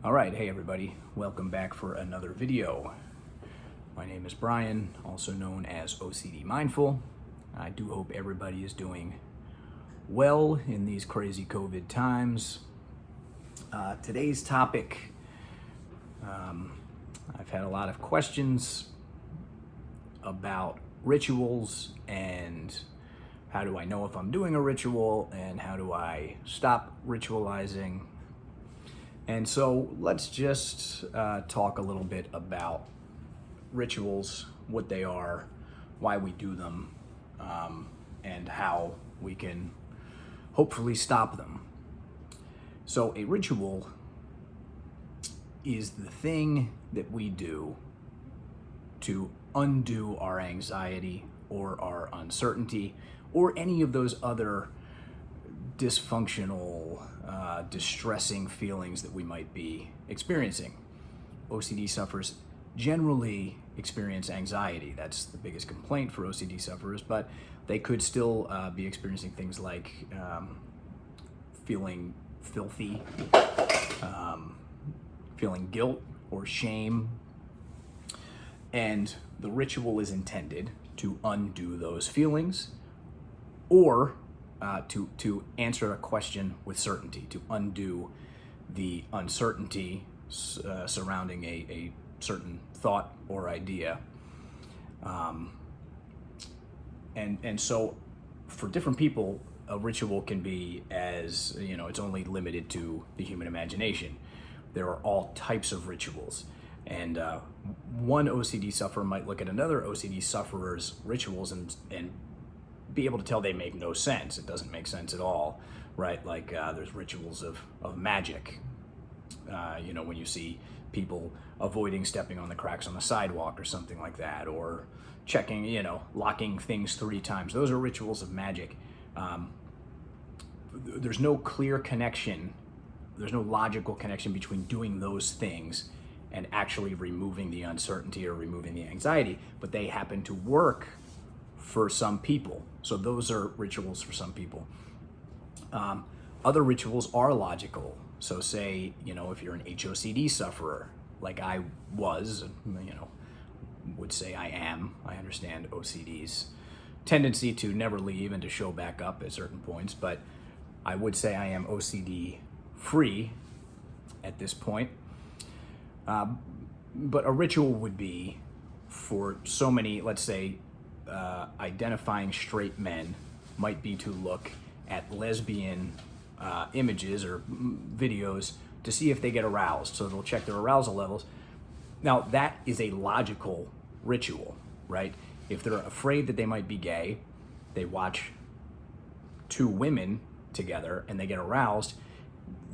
All right, hey everybody, welcome back for another video. My name is Brian, also known as OCD Mindful. I do hope everybody is doing well in these crazy COVID times. Today's topic, I've had a lot of questions about rituals and how do I know if I'm doing a ritual and how do I stop ritualizing. And so let's just talk a little bit about rituals, what they are, why we do them, and how we can hopefully stop them. So a ritual is the thing that we do to undo our anxiety or our uncertainty or any of those other dysfunctional, distressing feelings that we might be experiencing. OCD sufferers generally experience anxiety. That's the biggest complaint for OCD sufferers, but they could still be experiencing things like feeling filthy, feeling guilt or shame. And the ritual is intended to undo those feelings or to answer a question with certainty, to undo the uncertainty surrounding a certain thought or idea. And so for different people, a ritual can be as, it's only limited to the human imagination. There are all types of rituals. And one OCD sufferer might look at another OCD sufferer's rituals and be able to tell they make no sense. It doesn't make sense at all, right? Like there's rituals of magic. When you see people avoiding stepping on the cracks on the sidewalk or something like that, or checking, locking things 3 times. Those are rituals of magic. There's no clear connection. There's no logical connection between doing those things and actually removing the uncertainty or removing the anxiety, but they happen to work for some people. So those are rituals for some people. Other rituals are logical. So say, if you're an HOCD sufferer, like I was, would say I am, I understand OCD's tendency to never leave and to show back up at certain points, but I would say I am OCD free at this point. But a ritual would be for so many, let's say, identifying straight men might be to look at lesbian images or videos to see if they get aroused. So they'll check their arousal levels. Now that is a logical ritual, right? If they're afraid that they might be gay, they watch 2 women together and they get aroused.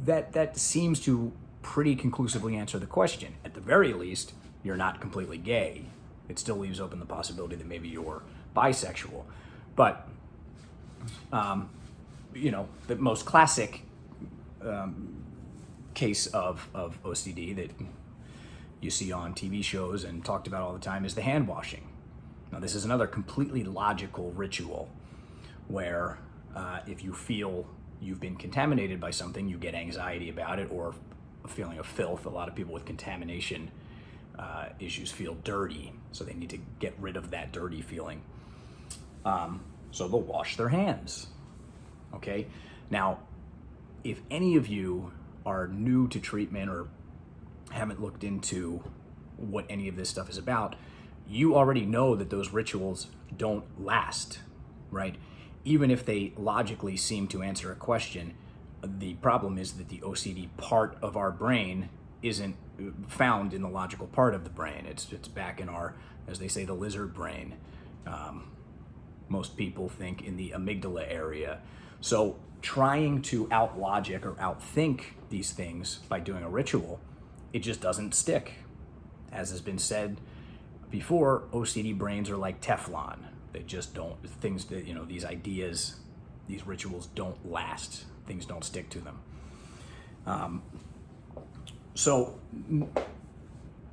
That seems to pretty conclusively answer the question. At the very least, you're not completely gay. It still leaves open the possibility that maybe you're bisexual. But, the most classic case of OCD that you see on TV shows and talked about all the time is the hand washing. Now, this is another completely logical ritual where if you feel you've been contaminated by something, you get anxiety about it or a feeling of filth. A lot of people with contamination issues feel dirty, so they need to get rid of that dirty feeling. So they'll wash their hands. Okay? Now, if any of you are new to treatment or haven't looked into what any of this stuff is about, you already know that those rituals don't last, right? Even if they logically seem to answer a question, the problem is that the OCD part of our brain isn't found in the logical part of the brain. It's back in our, as they say, the lizard brain. Most people think in the amygdala area. So trying to out logic or outthink these things by doing a ritual, it just doesn't stick. As has been said before, OCD brains are like Teflon. They just don't, things that, these ideas, these rituals don't last. Things don't stick to them. So,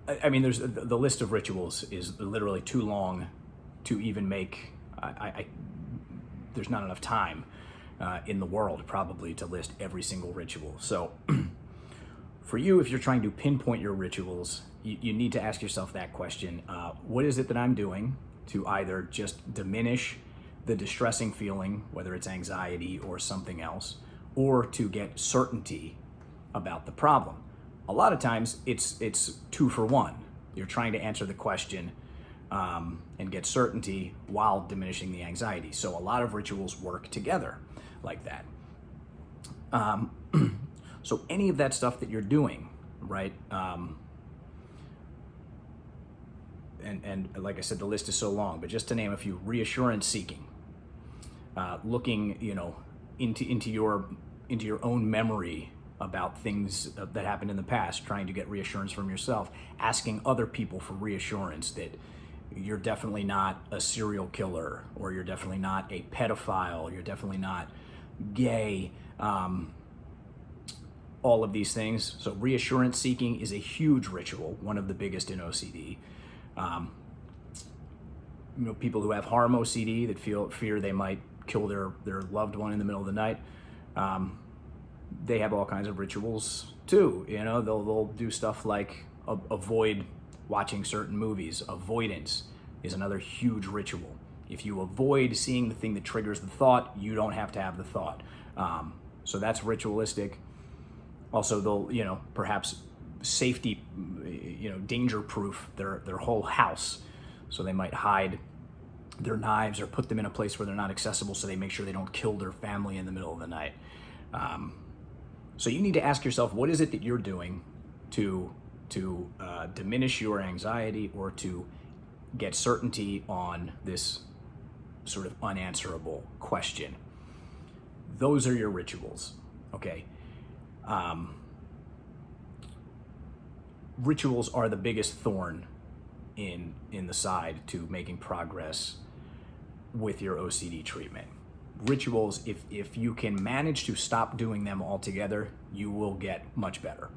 there's the list of rituals is literally too long to even make. There's not enough time in the world probably to list every single ritual. So For you, if you're trying to pinpoint your rituals, you need to ask yourself that question. What is it that I'm doing to either just diminish the distressing feeling, whether it's anxiety or something else, or to get certainty about the problem? A lot of times it's two for one. You're trying to answer the question and get certainty while diminishing the anxiety. So a lot of rituals work together like that. So any of that stuff that you're doing, right? And like I said, the list is so long, but just to name a few: reassurance seeking, looking, into your own memory about things that happened in the past, trying to get reassurance from yourself, asking other people for reassurance that you're definitely not a serial killer, or you're definitely not a pedophile, you're definitely not gay, all of these things. So reassurance seeking is a huge ritual, one of the biggest in OCD. People who have harm OCD that fear they might kill their loved one in the middle of the night, they have all kinds of rituals too. They'll do stuff like avoid watching certain movies. Avoidance is another huge ritual. If you avoid seeing the thing that triggers the thought, you don't have to have the thought. So that's ritualistic. Also, they'll, perhaps safety, danger-proof their whole house. So they might hide their knives or put them in a place where they're not accessible, so they make sure they don't kill their family in the middle of the night. So you need to ask yourself, what is it that you're doing to diminish your anxiety or to get certainty on this sort of unanswerable question? Those are your rituals, okay? Rituals are the biggest thorn in the side to making progress with your OCD treatment. Rituals, if you can manage to stop doing them altogether, you will get much better.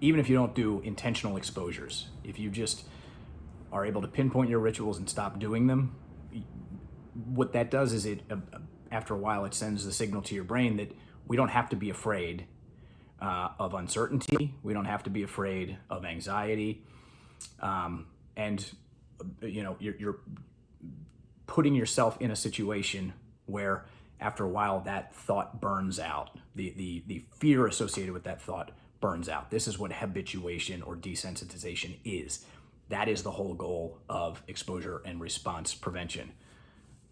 Even if you don't do intentional exposures, if you just are able to pinpoint your rituals and stop doing them, what that does is after a while, it sends the signal to your brain that we don't have to be afraid of uncertainty. We don't have to be afraid of anxiety. And you're putting yourself in a situation where after a while that thought burns out. The fear associated with that thought burns out. This is what habituation or desensitization is. That is the whole goal of exposure and response prevention.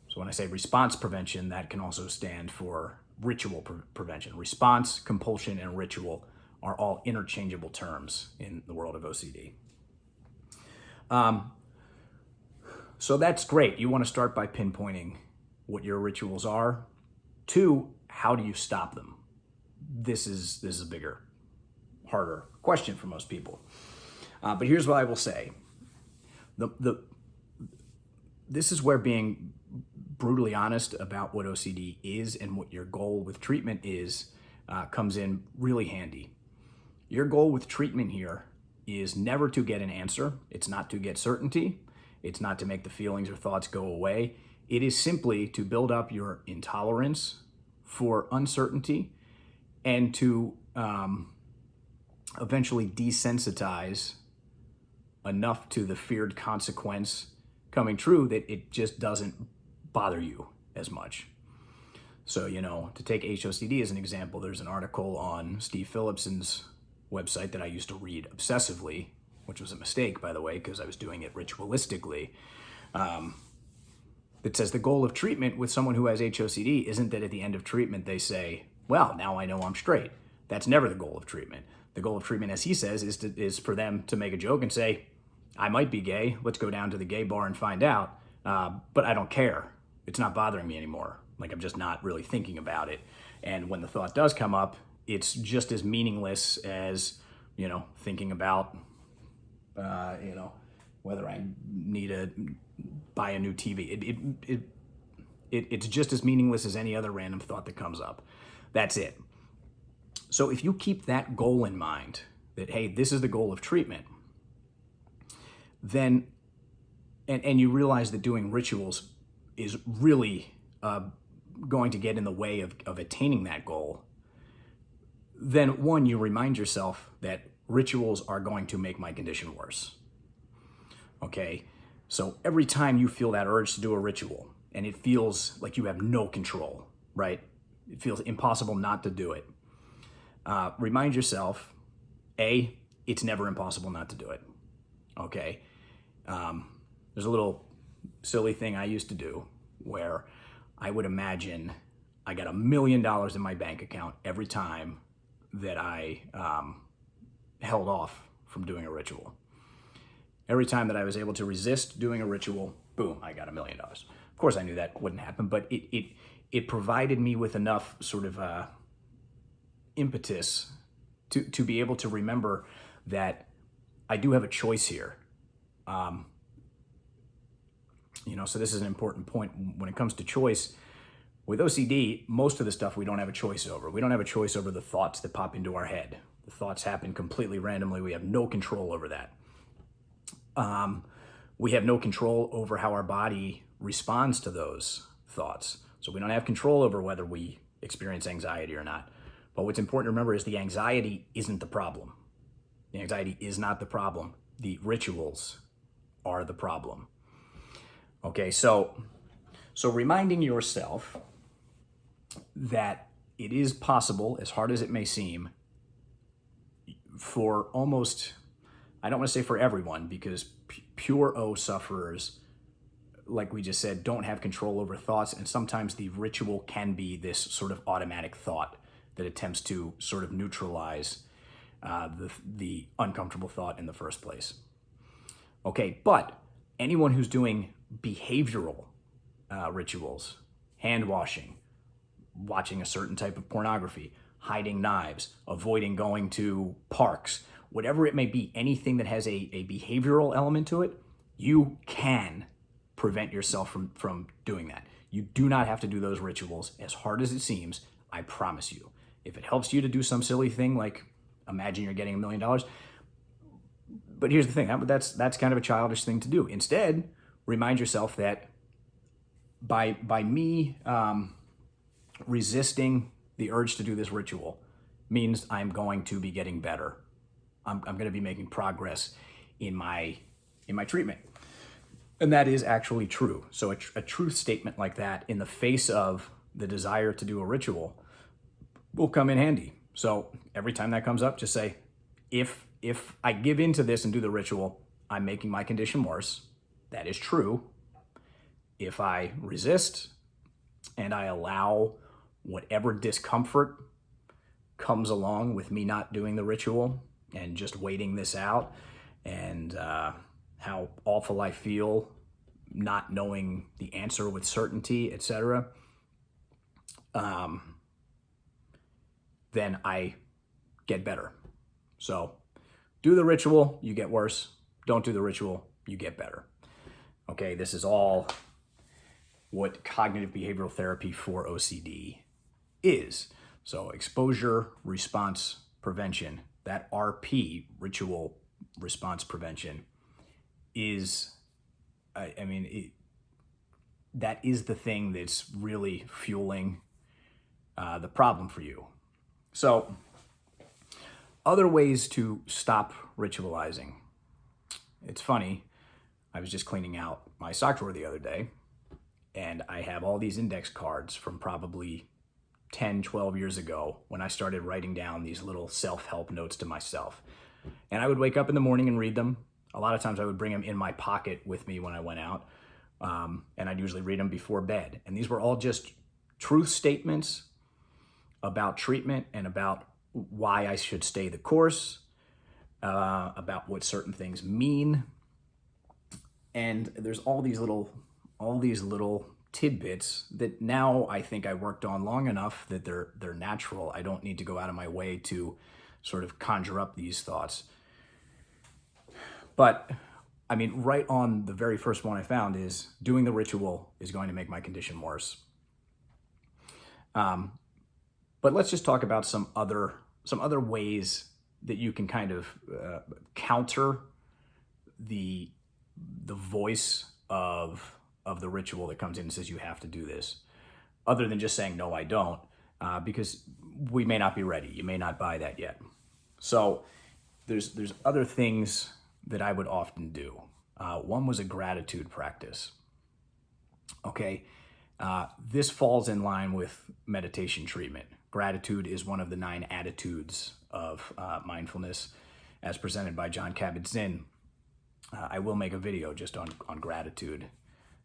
So when I say response prevention, that can also stand for ritual prevention. Response, compulsion, and ritual are all interchangeable terms in the world of OCD. So that's great. You want to start by pinpointing what your rituals are. 2, how do you stop them? This is a bigger, harder question for most people. But here's what I will say. This is where being brutally honest about what OCD is and what your goal with treatment is comes in really handy. Your goal with treatment here is never to get an answer. It's not to get certainty. It's not to make the feelings or thoughts go away. It is simply to build up your intolerance for uncertainty and to eventually desensitize enough to the feared consequence coming true that it just doesn't bother you as much. So, to take HOCD as an example, there's an article on Steve Phillipson's website that I used to read obsessively, which was a mistake, by the way, because I was doing it ritualistically, that says the goal of treatment with someone who has HOCD isn't that at the end of treatment they say, well, now I know I'm straight. That's never the goal of treatment. The goal of treatment, as he says, is for them to make a joke and say, I might be gay. Let's go down to the gay bar and find out. But I don't care. It's not bothering me anymore. Like, I'm just not really thinking about it. And when the thought does come up, it's just as meaningless as, thinking about, whether I need to buy a new TV. It's just as meaningless as any other random thought that comes up. That's it. So if you keep that goal in mind, that, hey, this is the goal of treatment, then, and you realize that doing rituals is really going to get in the way of attaining that goal, then one, you remind yourself that rituals are going to make my condition worse. Okay, so every time you feel that urge to do a ritual and it feels like you have no control, right? It feels impossible not to do it. Remind yourself, A, it's never impossible not to do it. Okay, there's a little silly thing I used to do where I would imagine I got $1 million in my bank account every time that I held off from doing a ritual. Every time that I was able to resist doing a ritual, boom, I got $1 million. Of course, I knew that wouldn't happen, but it provided me with enough sort of impetus to be able to remember that I do have a choice here. So this is an important point when it comes to choice. With OCD, most of the stuff we don't have a choice over. We don't have a choice over the thoughts that pop into our head. The thoughts happen completely randomly. We have no control over that. We have no control over how our body responds to those thoughts. So we don't have control over whether we experience anxiety or not. But what's important to remember is the anxiety isn't the problem. The anxiety is not the problem. The rituals are the problem. Okay, so reminding yourself that it is possible, as hard as it may seem, for almost, I don't want to say for everyone, because pure O sufferers, like we just said, don't have control over thoughts, and sometimes the ritual can be this sort of automatic thought that attempts to sort of neutralize the uncomfortable thought in the first place. Okay, but anyone who's doing behavioral rituals, hand washing, watching a certain type of pornography, hiding knives, avoiding going to parks, whatever it may be, anything that has a behavioral element to it, you can prevent yourself from doing that. You do not have to do those rituals, as hard as it seems, I promise you. If it helps you to do some silly thing like imagine you're getting $1 million, but here's the thing, that's kind of a childish thing to do. Instead, remind yourself that by me resisting the urge to do this ritual means I'm going to be getting better. I'm going to be making progress in my treatment. And that is actually true. So a truth statement like that in the face of the desire to do a ritual will come in handy. So every time that comes up, just say, if I give into this and do the ritual, I'm making my condition worse. That is true. If I resist and I allow whatever discomfort comes along with me not doing the ritual and just waiting this out, and how awful I feel not knowing the answer with certainty, etc., then I get better. So do the ritual, you get worse. Don't do the ritual, you get better. Okay, this is all what cognitive behavioral therapy for OCD is. So exposure response prevention, that RP, ritual response prevention, is, that is the thing that's really fueling the problem for you. So other ways to stop ritualizing. It's funny, I was just cleaning out my sock drawer the other day, and I have all these index cards from probably 10, 12 years ago when I started writing down these little self-help notes to myself. And I would wake up in the morning and read them. A lot of times I would bring them in my pocket with me when I went out, and I'd usually read them before bed. And these were all just truth statements about treatment and about why I should stay the course, about what certain things mean. And there's all these little tidbits that now I think I worked on long enough that they're natural. I don't need to go out of my way to sort of conjure up these thoughts. But I mean, right on the very first one I found is doing the ritual is going to make my condition worse. But let's just talk about some other ways that you can kind of counter the voice of the ritual that comes in and says you have to do this, other than just saying no, I don't. because we may not be ready. You may not buy that yet. So there's other things that I would often do. One was a gratitude practice. Okay, this falls in line with meditation treatment. Gratitude is one of the 9 attitudes of mindfulness as presented by Jon Kabat-Zinn. I will make a video just on gratitude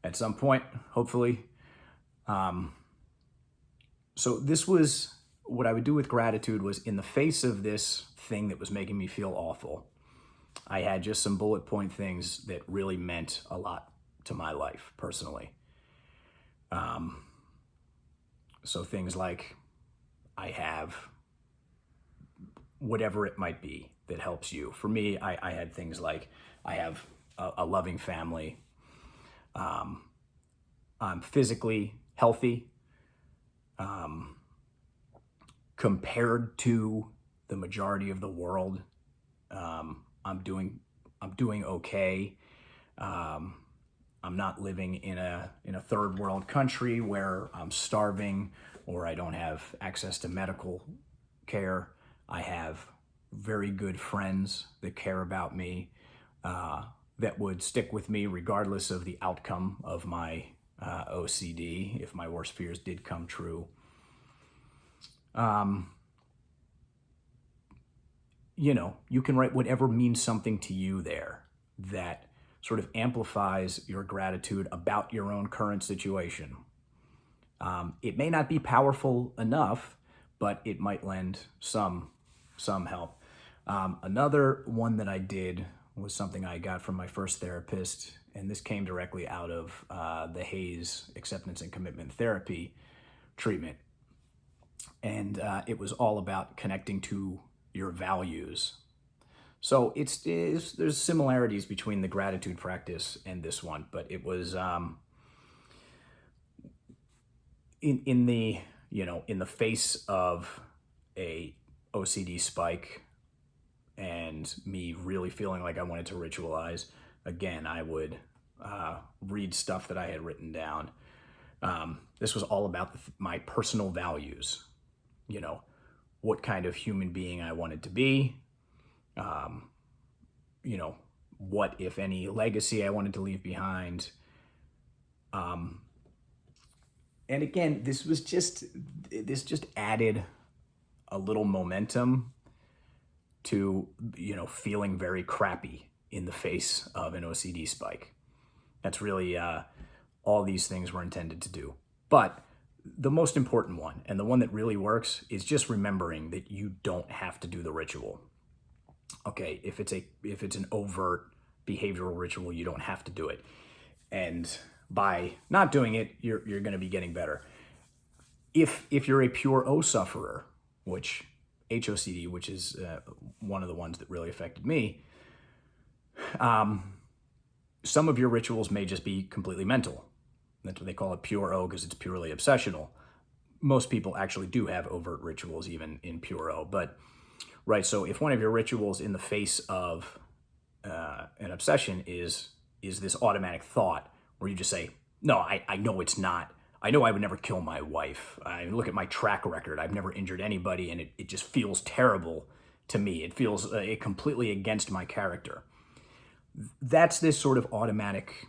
at some point, hopefully. So this was what I would do with gratitude was in the face of this thing that was making me feel awful, I had just some bullet point things that really meant a lot to my life personally. So things like I have whatever it might be that helps you. For me, I had things like I have a loving family. I'm physically healthy. Compared to the majority of the world, I'm doing okay. I'm not living in a third world country where I'm starving or I don't have access to medical care. I have very good friends that care about me, that would stick with me regardless of the outcome of my OCD, if my worst fears did come true. You can write whatever means something to you there that sort of amplifies your gratitude about your own current situation. It may not be powerful enough, but it might lend some help. Another one that I did was something I got from my first therapist, and this came directly out of the Hayes Acceptance and Commitment Therapy treatment. And it was all about connecting to your values. So there's similarities between the gratitude practice and this one, but it was in the face of a OCD spike and me really feeling like I wanted to ritualize. Again, I would read stuff that I had written down. This was all about my personal values. What kind of human being I wanted to be, what, if any, legacy I wanted to leave behind. And again, this just added a little momentum to, feeling very crappy in the face of an OCD spike. That's really all these things were intended to do. But the most important one, and the one that really works, is just remembering that you don't have to do the ritual. Okay, if it's an overt behavioral ritual, you don't have to do it. And by not doing it, you're going to be getting better. If you're a pure O sufferer, which HOCD, which is one of the ones that really affected me, some of your rituals may just be completely mental. That's what they call it, pure O, because it's purely obsessional. Most people actually do have overt rituals even in pure O, but right. So if one of your rituals in the face of an obsession is this automatic thought where you just say, no, I know it's not. I know I would never kill my wife. I look at my track record. I've never injured anybody, and it just feels terrible to me. It feels completely against my character. That's this sort of automatic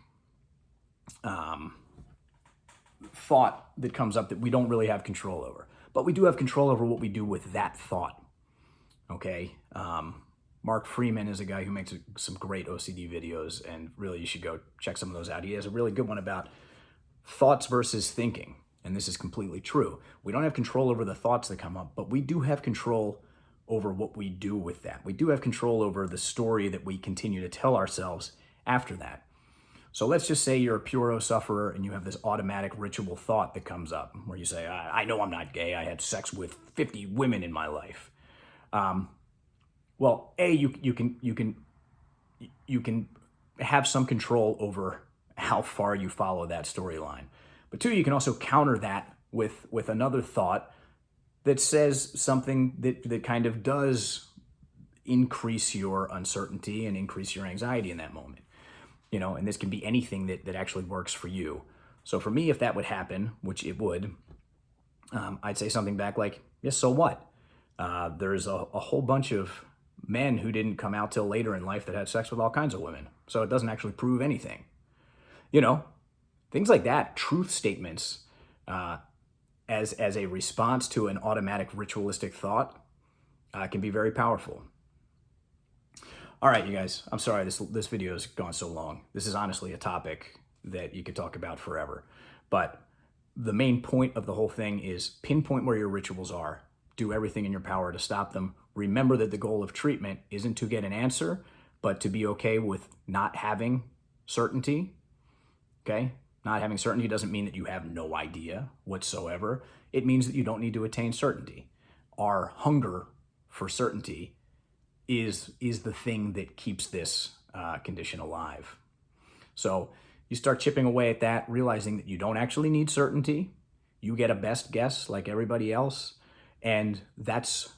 thought that comes up that we don't really have control over. But we do have control over what we do with that thought. Okay? Mark Freeman is a guy who makes some great OCD videos, and really you should go check some of those out. He has a really good one about thoughts versus thinking, and this is completely true. We don't have control over the thoughts that come up, but we do have control over what we do with that. We do have control over the story that we continue to tell ourselves after that. So let's just say you're a pure O sufferer and you have this automatic ritual thought that comes up where you say, I know I'm not gay. I had sex with 50 women in my life. Well, you can have some control over how far you follow that storyline. But 2, you can also counter that with another thought that says something that kind of does increase your uncertainty and increase your anxiety in that moment. And this can be anything that actually works for you. So for me, if that would happen, which it would, I'd say something back like, yes, so what? There's a whole bunch of men who didn't come out till later in life that had sex with all kinds of women. So it doesn't actually prove anything. You know, things like that, truth statements, as a response to an automatic ritualistic thought, can be very powerful. All right, you guys, I'm sorry this video has gone so long. This is honestly a topic that you could talk about forever. But the main point of the whole thing is pinpoint where your rituals are. Do everything in your power to stop them. Remember that the goal of treatment isn't to get an answer, but to be okay with not having certainty. Okay? Not having certainty doesn't mean that you have no idea whatsoever. It means that you don't need to attain certainty. Our hunger for certainty is the thing that keeps this condition alive. So you start chipping away at that, realizing that you don't actually need certainty. You get a best guess like everybody else. And that's,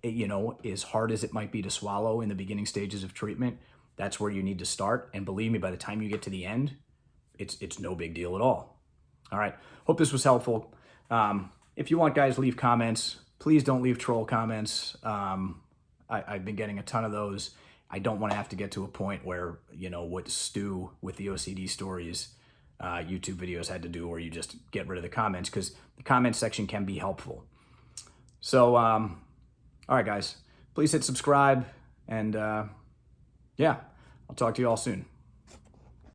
as hard as it might be to swallow in the beginning stages of treatment, that's where you need to start. And believe me, by the time you get to the end, it's no big deal at all. All right. Hope this was helpful. If you want, guys, leave comments. Please don't leave troll comments. I've been getting a ton of those. I don't want to have to get to a point where, what Stu with the OCD stories YouTube videos had to do, where you just get rid of the comments, because the comment section can be helpful. So, all right, guys, please hit subscribe, and yeah, I'll talk to you all soon.